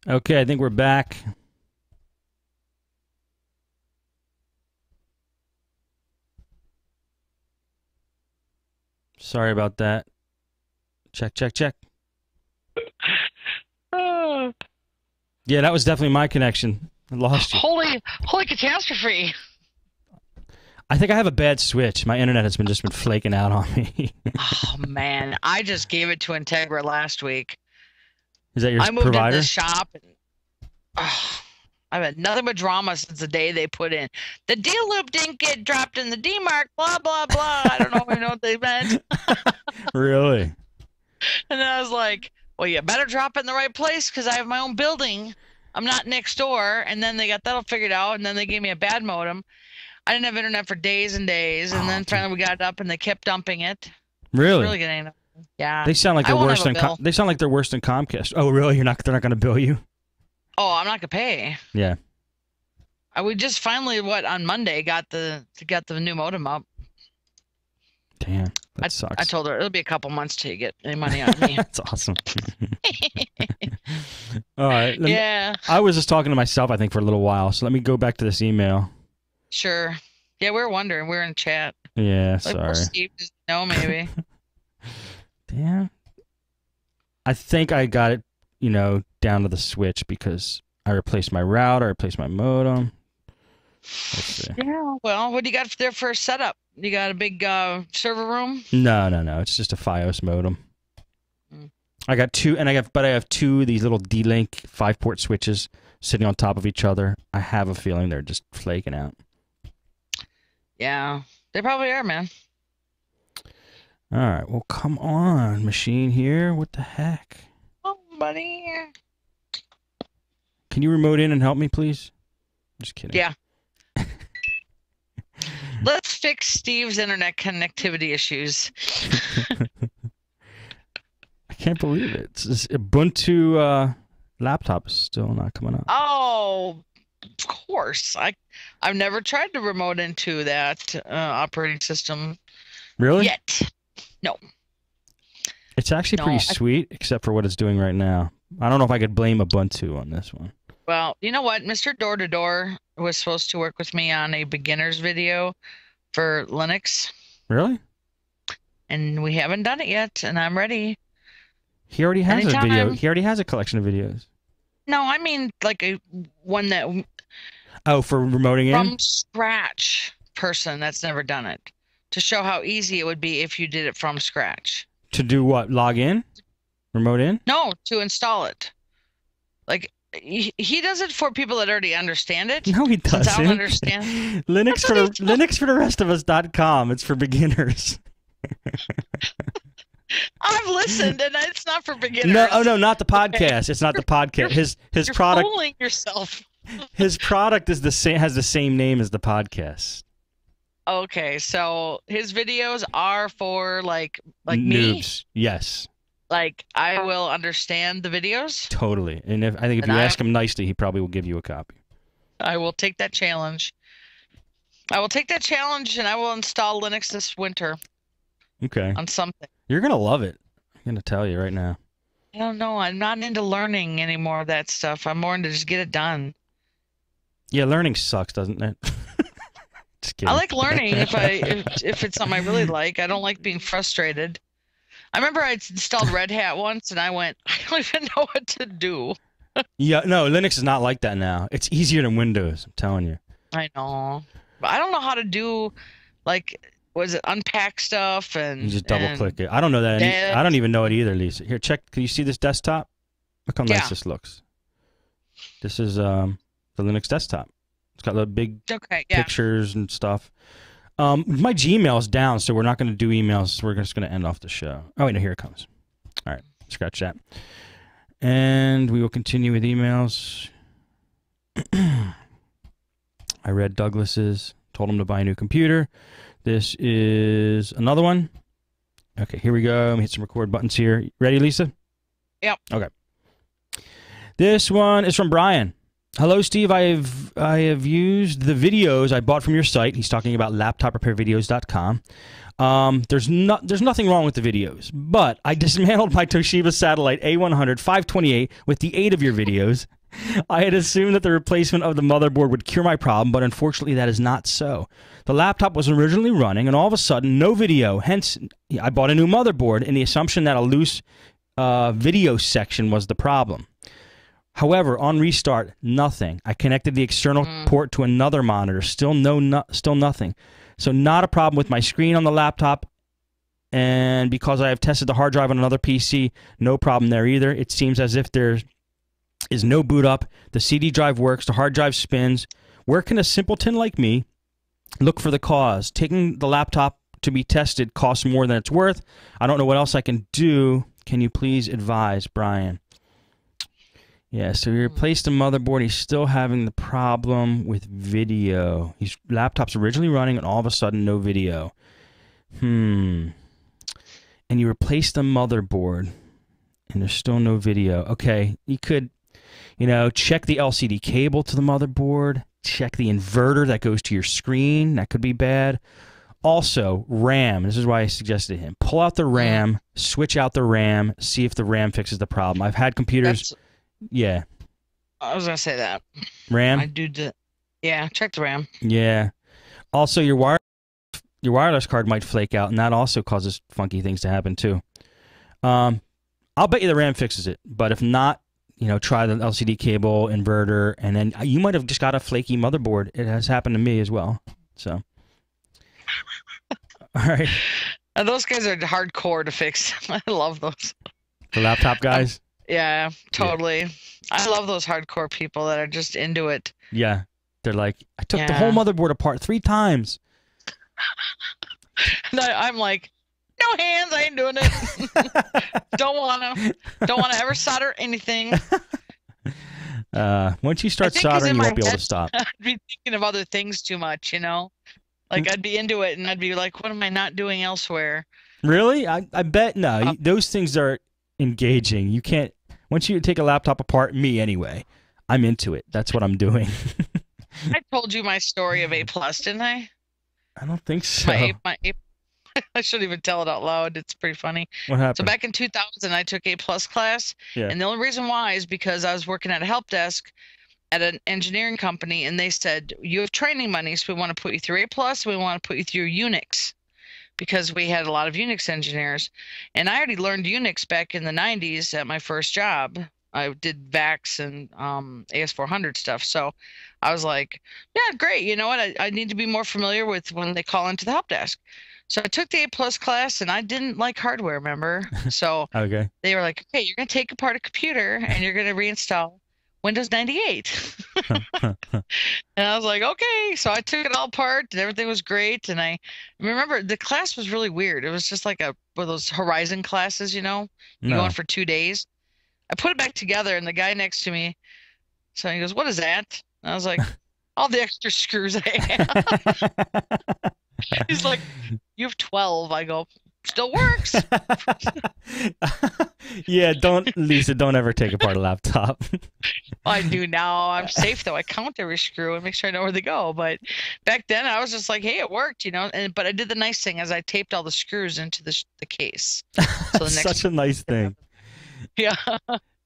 Okay, I think we're back. Sorry about that. Check, check, check. Yeah, that was definitely my connection. I lost you. Holy catastrophe. I think I have a bad switch. My internet has just been flaking out on me. Oh man, I just gave it to Integra last week. Is that your I moved into provider? the shop and I've had nothing but drama since the day they put in the D loop didn't get dropped in the D mark, blah blah blah. I don't know what they meant. Really? And then I was like, well, you better drop it in the right place because I have my own building. I'm not next door. And then they got that all figured out. And then they gave me a bad modem. I didn't have internet for days and days. And then finally we got it up and they kept dumping it. Really? Really getting it. Yeah. They sound like they're worse than they sound like they're worse than Comcast. Oh, really? They're not going to bill you? Oh, I'm not gonna pay. Yeah. We just finally on Monday got the new modem up. Damn, that sucks. I told her it'll be a couple months till you get any money out of me. That's awesome. All right. Yeah. I was just talking to myself, I think, for a little while. So let me go back to this email. Sure. Yeah, we were wondering. We were in chat. Yeah, like, sorry. Steve doesn't know, maybe. Damn. I think I got it, down to the switch because I replaced my router, I replaced my modem. Let's see. Yeah. Well, what do you got there for a setup? You got a big server room? No. It's just a FiOS modem. I got two, and I have two of these little D-Link 5-port switches sitting on top of each other. I have a feeling they're just flaking out. Yeah, they probably are, man. All right, well, come on, machine here. What the heck? Oh, buddy. Can you remote in and help me, please? Just kidding. Yeah. Let's fix Steve's internet connectivity issues. I can't believe it. This Ubuntu laptop is still not coming up. Oh, of course. I've never tried to remote into that operating system. Really? Yet. No. It's actually pretty sweet, except for what it's doing right now. I don't know if I could blame Ubuntu on this one. Well, you know what? Mr. Door to Door was supposed to work with me on a beginner's video for Linux. Really? And we haven't done it yet, and I'm ready. He already has a video. He already has a collection of videos. No, I mean like one that... Oh, for remoting in? From scratch person that's never done it. To show how easy it would be if you did it from scratch. To do what? Log in? Remote in? No, to install it. Like... He does it for people that already understand it. No, he doesn't. I don't understand. LinuxForTheRestOfUs.com. It's for beginners. I've listened, and it's not for beginners. No, not the podcast. Okay. It's not the podcast. His product. You're fooling yourself. His product is has the same name as the podcast. Okay, so his videos are for like noobs. Me. Yes. Like, I will understand the videos? Totally. And I think if you ask him nicely, he probably will give you a copy. I will take that challenge. I will take that challenge, and I will install Linux this winter. Okay. On something. You're going to love it. I'm going to tell you right now. I don't know. I'm not into learning anymore of that stuff. I'm more into just get it done. Yeah, learning sucks, doesn't it? Just kidding. I like learning if it's something I really like. I don't like being frustrated. I remember I installed Red Hat once, and I went, I don't even know what to do. Yeah, no, Linux is not like that now. It's easier than Windows, I'm telling you. I know. But I don't know how to do, like, was it unpack stuff and... You just double-click it. I don't know that. I don't even know it either, Lisa. Here, check. Can you see this desktop? Look how nice this looks. This is the Linux desktop. It's got little big pictures and stuff. My Gmail's down, so we're not going to do emails. We're just going to end off the show. Oh, wait, no, here it comes. All right, scratch that. And we will continue with emails. I read Douglas's, told him to buy a new computer. This is another one. Okay, here we go. Let me hit some record buttons here. Ready, Lisa? Yep. Okay. This one is from Brian. Hello, Steve. I have used the videos I bought from your site. He's talking about laptoprepairvideos.com. There's nothing wrong with the videos, but I dismantled my Toshiba Satellite A100 528 with the aid of your videos. I had assumed that the replacement of the motherboard would cure my problem, but unfortunately that is not so. The laptop was originally running, and all of a sudden, no video. Hence, I bought a new motherboard in the assumption that a loose video section was the problem. However, on restart, nothing. I connected the external port to another monitor. Still nothing. So not a problem with my screen on the laptop. And because I have tested the hard drive on another PC, no problem there either. It seems as if there is no boot up. The CD drive works. The hard drive spins. Where can a simpleton like me look for the cause? Taking the laptop to be tested costs more than it's worth. I don't know what else I can do. Can you please advise, Brian? Yeah, so he replaced the motherboard. He's still having the problem with video. His laptop's originally running, and all of a sudden, no video. And you replaced the motherboard, and there's still no video. Okay, you could, check the LCD cable to the motherboard. Check the inverter that goes to your screen. That could be bad. Also, RAM. This is why I suggested to him. Pull out the RAM, switch out the RAM, see if the RAM fixes the problem. I've had computers... Yeah. I was going to say that. RAM? Yeah, check the RAM. Yeah. Also, your wireless card might flake out, and that also causes funky things to happen, too. I'll bet you the RAM fixes it, but if not, try the LCD cable, inverter, and then you might have just got a flaky motherboard. It has happened to me as well, so. All right. And those guys are hardcore to fix. I love those. The laptop guys? Yeah, totally. Yeah. I love those hardcore people that are just into it. Yeah. They're like, I took the whole motherboard apart 3 times. I'm like, no hands, I ain't doing it. Don't wanna ever solder anything. Once you start soldering, you won't be able to stop. I'd be thinking of other things too much, Like I'd be into it and I'd be like, what am I not doing elsewhere? Really? I bet no. Those things are engaging. You can't, once you take a laptop apart, me anyway, I'm into it. That's what I'm doing. I told you my story of A+, didn't I? I don't think so. My A, I shouldn't even tell it out loud. It's pretty funny. What happened? So back in 2000, I took A+ class, and the only reason why is because I was working at a help desk at an engineering company, and they said, you have training money, so we want to put you through A+, we want to put you through Unix. Because we had a lot of Unix engineers. And I already learned Unix back in the 90s at my first job. I did VAX and AS400 stuff. So I was like, yeah, great. You know what? I need to be more familiar with when they call into the help desk. So I took the A+ class, and I didn't like hardware, remember? So okay. They were like, okay, you're going to take apart a computer, and you're going to reinstall Windows 98. And I was like, okay. So I took it all apart and everything was great. And I remember the class was really weird. It was just like one of those Horizon classes, you go in for 2 days. I put it back together and the guy next to me, so he goes, what is that? And I was like, all the extra screws I have. He's like, you have 12. I go, still works. Yeah, Lisa, don't ever take apart a laptop. I do now. I'm safe though. I count every screw and make sure I know where they go. But back then I was just like, hey, it worked, but I did the nice thing as I taped all the screws into the case. So the next such a nice thing. Yeah.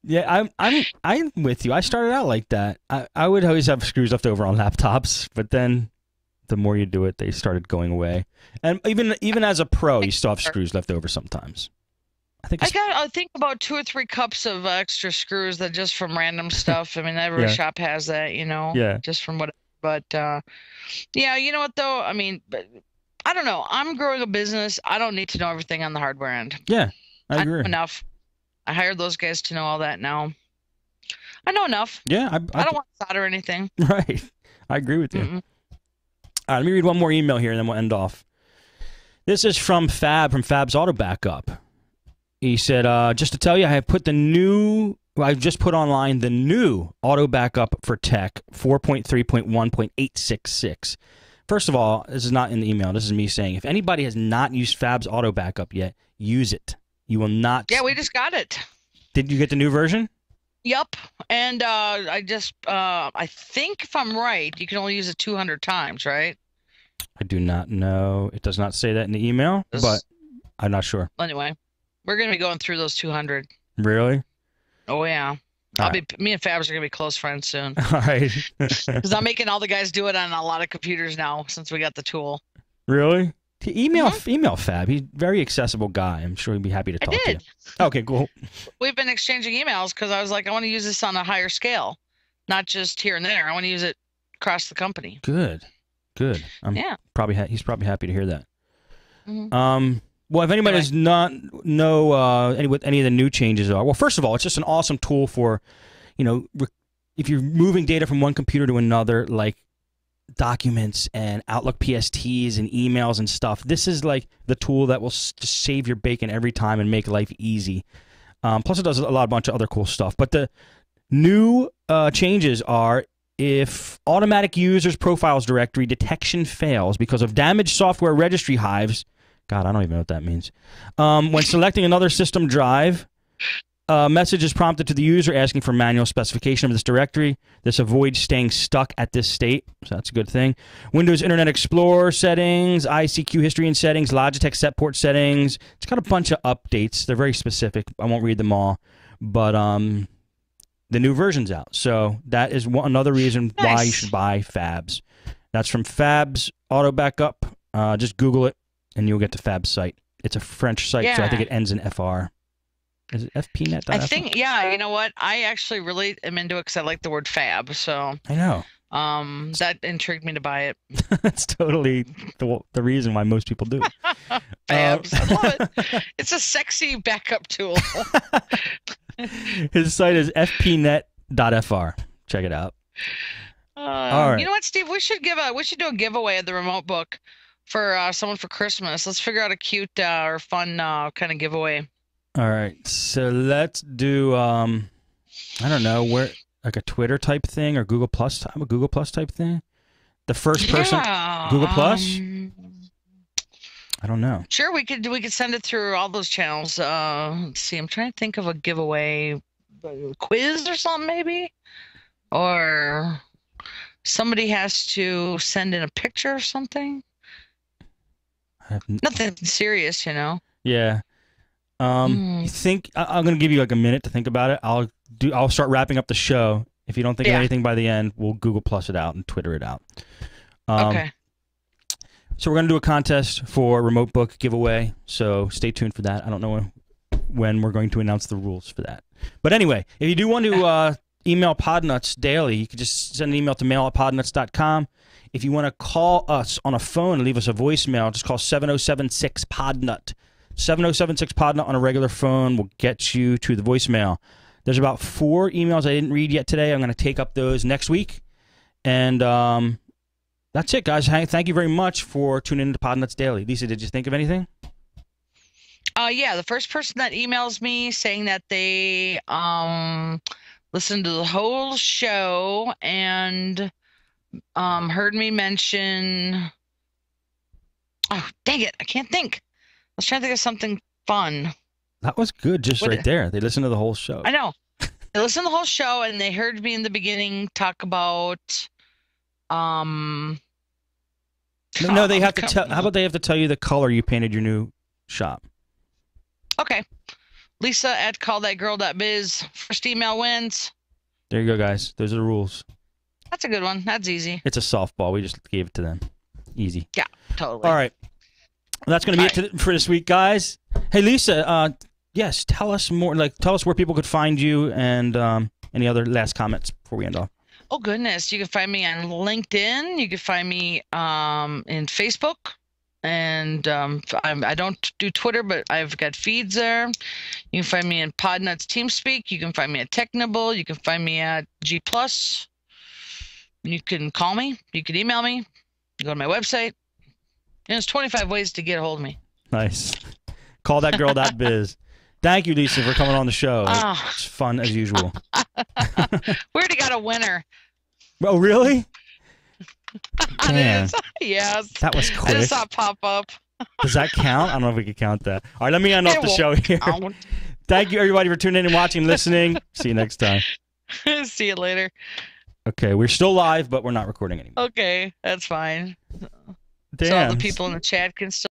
Yeah, I'm with you. I started out like that. I would always have screws left over on laptops, but then the more you do it, they started going away. And even as a pro, you still have screws left over sometimes. I think about 2 or 3 cups of extra screws that just from random stuff. I mean, every shop has that, Yeah. just from what. But yeah, you know what though? I mean, I don't know. I'm growing a business. I don't need to know everything on the hardware end. Yeah, I agree. I know enough. I hired those guys to know all that now. I know enough. Yeah, I don't want to solder anything. Right. I agree with you. All right, let me read one more email here, and then we'll end off. This is from Fab, from Fab's Auto Backup. He said, just to tell you, I just put online the new Auto Backup for Tech 4.3.1.866. First of all, this is not in the email. This is me saying, if anybody has not used Fab's Auto Backup yet, use it. You will not... Yeah, we just got it. Did you get the new version? Yep. And I think if I'm right, you can only use it 200 times, right? I do not know. It does not say that in the email, but I'm not sure. Anyway, we're going to be going through those 200. Really? Oh, yeah. Me and Fabs are going to be close friends soon. All right. Because I'm making all the guys do it on a lot of computers now since we got the tool. Really? Email Fab. He's a very accessible guy. I'm sure he'd be happy to talk to you. Okay, cool. We've been exchanging emails because I was like, I want to use this on a higher scale, not just here and there. I want to use it across the company. Good. He's probably happy to hear that. Well, if anybody does not know what any of the new changes are, well, first of all, it's just an awesome tool for, if you're moving data from one computer to another, like documents and Outlook PSTs and emails and stuff. This is like the tool that will just save your bacon every time and make life easy. Plus, it does a bunch of other cool stuff. But the new changes are if automatic users profiles directory detection fails because of damaged software registry hives. God, I don't even know what that means. When selecting another system drive, a message is prompted to the user asking for manual specification of this directory. This avoids staying stuck at this state, so that's a good thing. Windows Internet Explorer settings, ICQ history and settings, Logitech set port settings. It's got a bunch of updates. They're very specific. I won't read them all, but the new version's out. So that is another reason why you should buy Fabs. That's from Fabs Auto Backup. Just Google it, and you'll get to Fab's site. It's a French site, so I think it ends in FR. Is it fpnet.fr? I think, you know what? I actually really am into it because I like the word fab, so. I know. That intrigued me to buy it. That's totally the reason why most people do. Fabs. I love it. It's a sexy backup tool. His site is fpnet.fr. Check it out. All right. You know what, Steve? We should do a giveaway of the remote book for someone for Christmas. Let's figure out a cute or fun kind of giveaway. All right, so let's do I don't know, like a Twitter type thing or Google Plus type thing. The first person Google Plus. I don't know. Sure, we could send it through all those channels. Let's see. I'm trying to think of a giveaway quiz or something maybe, or somebody has to send in a picture or something. Nothing serious, Yeah. You think I'm gonna give you like a minute to think about it. I'll start wrapping up the show. If you don't think of anything by the end, we'll Google Plus it out and Twitter it out. Okay. So we're gonna do a contest for remote book giveaway. So stay tuned for that. I don't know when we're going to announce the rules for that. But anyway, if you do want to email Podnutz daily, you can just send an email to mail@podnutz.com. If you want to call us on a phone and leave us a voicemail, just call 7076-PODNUT. 7076-PODNUT on a regular phone will get you to the voicemail. There's about 4 emails I didn't read yet today. I'm going to take up those next week. And that's it, guys. Thank you very much for tuning in to Podnutz Daily. Lisa, did you think of anything? Yeah, the first person that emails me saying that they listened to the whole show and heard me mention... Oh, dang it. I can't think. I was trying to think of something fun. That was good, just right there. They listened to the whole show. I know. They listened to the whole show, and they heard me in the beginning talk about... No, they have to tell... How about they have to tell you the color you painted your new shop? Okay. Lisa@callthatgirl.biz. First email wins. There you go, guys. Those are the rules. That's a good one. That's easy. It's a softball. We just gave it to them. Easy. Yeah, totally. All right. That's going to be it for this week, guys. Hey, Lisa, yes, tell us more. Tell us where people could find you and any other last comments before we end off. Oh, goodness. You can find me on LinkedIn. You can find me in Facebook. And I don't do Twitter, but I've got feeds there. You can find me in Podnutz TeamSpeak. You can find me at Technibble. You can find me at G+. You can call me. You can email me. You go to my website. There's 25 ways to get a hold of me. Nice. Callthatgirl.biz. Thank you, Lisa, for coming on the show. It's fun as usual. We already got a winner. Oh, really? Man. Yes. That was quick. I just saw it pop up. Does that count? I don't know if we can count that. All right, let me end off the show here. Thank you, everybody, for tuning in and watching and listening. See you next time. See you later. Okay, we're still live, but we're not recording anymore. Okay, that's fine. Damn. So all the people in the chat can still